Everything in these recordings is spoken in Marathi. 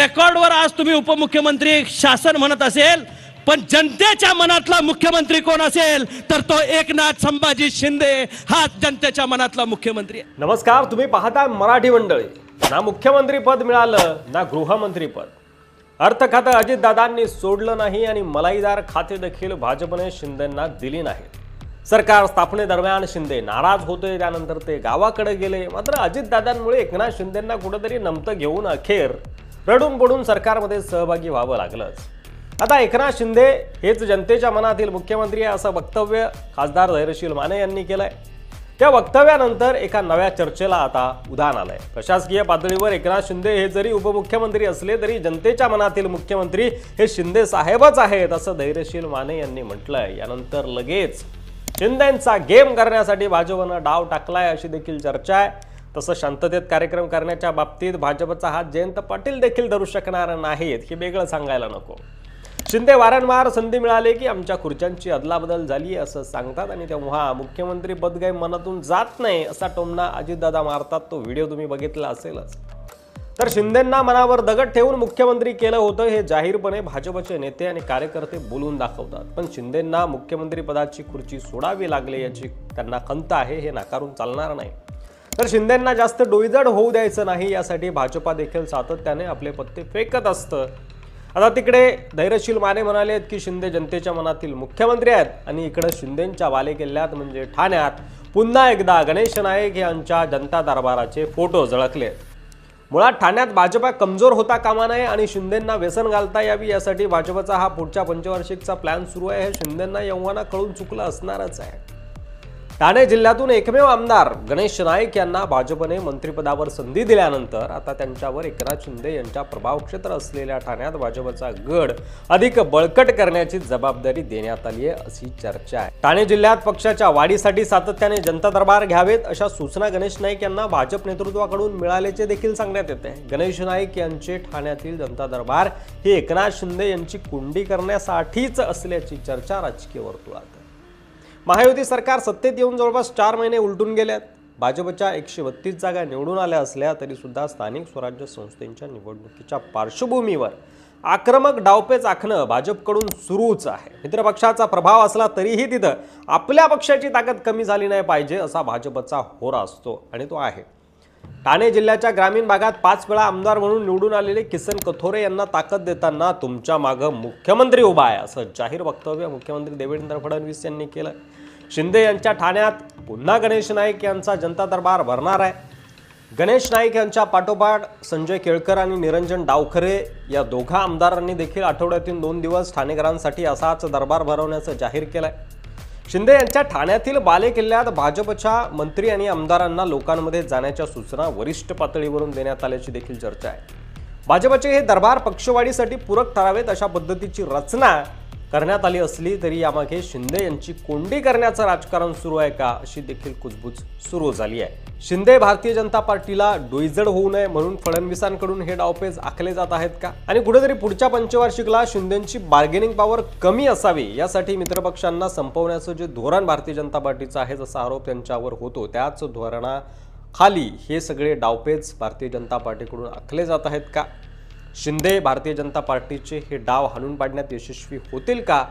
रेकॉर्डवर आज तुम्ही उपमुख्यमंत्री शासन म्हणत असेल, पण जनतेच्या मनातला मुख्यमंत्री कोण असेल तर तो एकनाथ संभाजी शिंदे हा जनतेच्या मनातला मुख्यमंत्री आहे। नमस्कार, तुम्ही पाहताय मराठी मंडळी। ना मुख्यमंत्री पद मिळालं ना गृहमंत्री पद, अर्थ खातं अजितदादांनी सोडलं नाही आणि मलाईदार खाते देखील भाजपने शिंदेंना दिली नाही। सरकार स्थापनेदरम्यान शिंदे नाराज होते, त्यानंतर ते गावाकडे गेले। मात्र अजितदादांमुळे एकनाथ शिंदेंना कुठेतरी नमतं घेऊन अखेर रडून पडून सरकारमध्ये सहभागी व्हावं लागलंच। आता एकनाथ शिंदे हेच जनतेच्या मनातील मुख्यमंत्री आहे असं वक्तव्य खासदार धैर्यशील माने यांनी केलंय। त्या वक्तव्यानंतर एका नव्या चर्चेला आता उधाण आलंय। प्रशासकीय पातळीवर एकनाथ शिंदे हे जरी उपमुख्यमंत्री असले तरी जनतेच्या मनातील मुख्यमंत्री हे शिंदे साहेबच आहेत असं धैर्यशील माने यांनी म्हटलंय। यानंतर लगेच शिंदेंचा गेम करण्यासाठी भाजपनं डाव टाकलाय अशी देखील चर्चा आहे। तसं शांततेत कार्यक्रम करण्याच्या बाबतीत भाजपचा हात जयंत पाटील देखील धरू शकणार नाहीत हे वेगळं सांगायला नको। शिंदे वारंवार संधी मिळाली की आमच्या खुर्च्यांची अदलाबदल झाली असं सांगतात आणि तेव्हा मुख्यमंत्री पद काही मनातून जात नाही असा टोमणा अजितदादा मारतात। तो व्हिडिओ तुम्ही बघितला असेलच। तर शिंदेंना मनावर दगड ठेवून मुख्यमंत्री केलं होतं हे जाहीरपणे भाजपचे नेते आणि कार्यकर्ते बोलून दाखवतात, पण शिंदेंना मुख्यमंत्री पदाची खुर्ची सोडावी लागली याची त्यांना खंत आहे हे नाकारून चालणार नाही। तर शिंदेंना जास्त डोईजड होऊ द्यायचं नाही यासाठी भाजपा देखील सातत्याने आपले पत्ते फेकत असतं। आता तिकडे धैर्यशील माने म्हणाले की शिंदे जनतेच्या मनातील मुख्यमंत्री आहेत आणि इकडे शिंदेंच्या बालेकिल्ल्यात म्हणजे ठाण्यात पुन्हा एकदा गणेश नाईक यांच्या जनता दरबाराचे फोटो झळकले। मुळात ठाण्यात भाजपा कमजोर होता कामा नये आणि शिंदेंना व्यसन घालता यावी यासाठी भाजपचा हा पुढच्या पंचवार्षिकचा प्लॅन सुरू आहे। हे शिंदेंना यंवाना कळून चुकलं असणारच आहे। ठाणे जिल्ह्यातून एकमेव आमदार गणेश नाईक यांना भाजपने मंत्रिपदावर संधी दिल्यानंतर आता त्यांच्यावर एकनाथ शिंदे यांच्या प्रभाव क्षेत्र असलेल्या ठाण्यात भाजपचा गड अधिक बळकट करण्याची जबाबदारी देण्यात आली आहे अशी चर्चा आहे। ठाणे जिल्ह्यात पक्षाच्या वाढीसाठी सातत्याने जनता दरबार घ्यावेत अशा सूचना गणेश नाईक यांना भाजप नेतृत्वाकडून मिळाल्याचे देखील सांगण्यात येते। गणेश नाईक यांचे ठाण्यातील जनता दरबार ही एकनाथ शिंदे यांची कुंडी करण्यासाठीच असल्याची चर्चा राजकीय वर्तुळात आहे। महायुती सरकार सत्तेत येऊन जवळपास 4 महिने उलटून गेल्यात। भाजपच्या 132 जागा निवडून आल्या असल्या तरी सुद्धा स्थानिक स्वराज्य संस्थेच्या निवडणुकीच्या पार्श्वभूमीवर आक्रमक डावपेच आखणं भाजपकडून सुरूच आहे। मित्रपक्षाचा प्रभाव असला तरीही तिथं आपल्या पक्षाची ताकद कमी झाली नाही पाहिजे असा भाजपचा होरा असतो आणि तो आहे। ठाणे जिल्ह्याच्या ग्रामीण भागात 5 वेळा आमदार म्हणून निवडून आलेले किसन कथोरे यांना ताकद देताना तुमच्या मागं मुख्यमंत्री उभा आहे असं जाहीर वक्तव्य मुख्यमंत्री देवेंद्र फडणवीस यांनी केलं। शिंदे यांच्या ठाण्यात पुन्हा गणेश नाईक यांचा जनता दरबार भरणार आहे। गणेश नाईक यांच्या पाठोपाठ संजय केळकर आणि निरंजन डावखरे या दोघा आमदारांनी देखील आठवड्यातून 2 दिवस ठाणेकरांसाठी असाच दरबार भरवण्याचं जाहीर केलंय। शिंदे यांच्या ठाण्यातील बालेकिल्ल्यात भाजपच्या मंत्री आणि आमदारांना लोकांमध्ये जाण्याच्या सूचना वरिष्ठ पातळीवरून देण्यात आल्याची देखील चर्चा आहे। भाजपचे हे दरबार पक्षवाढीसाठी पूरक ठरावेत अशा पद्धतीची रचना करण्यात आली असली तरी यामागे शिंदे यांची कोंडी करण्याचं राजकारण सुरू आहे का अशी देखील कुजबूज सुरू झाली आहे। शिंदे भारतीय जनता पार्टीला डोईजड होऊ नये म्हणून फडणवीसांकडून हे डावपेच आखले जात आहेत का आणि कुठेतरी पुढच्या पंचवार्षिकला शिंदेंची बार्गेनिंग पॉवर कमी असावी यासाठी मित्रपक्षांना संपवण्याचं जे धोरण भारतीय जनता पार्टीचं आहे असा आरोप त्यांच्यावर होतो, त्याच धोरणाखाली हे सगळे डावपेच भारतीय जनता पार्टीकडून आखले जात आहेत का? शिंदे भारतीय जनता पार्टीचे हे डाव हाणून पाडण्यात यशस्वी होतील का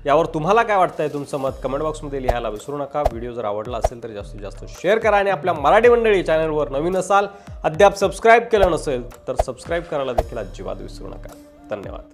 यावर तुम्हाला काय वाटतंय? तुमचं मत कमेंट बॉक्समध्ये लिहायला विसरू नका। व्हिडिओ जर आवडला असेल तर जास्तीत जास्त शेअर करा आणि आपल्या मराठी मंडळी चॅनलवर नवीन असाल, अद्याप सबस्क्राईब केलं नसेल तर सबस्क्राईब करायला देखील अजिबात विसरू नका। धन्यवाद।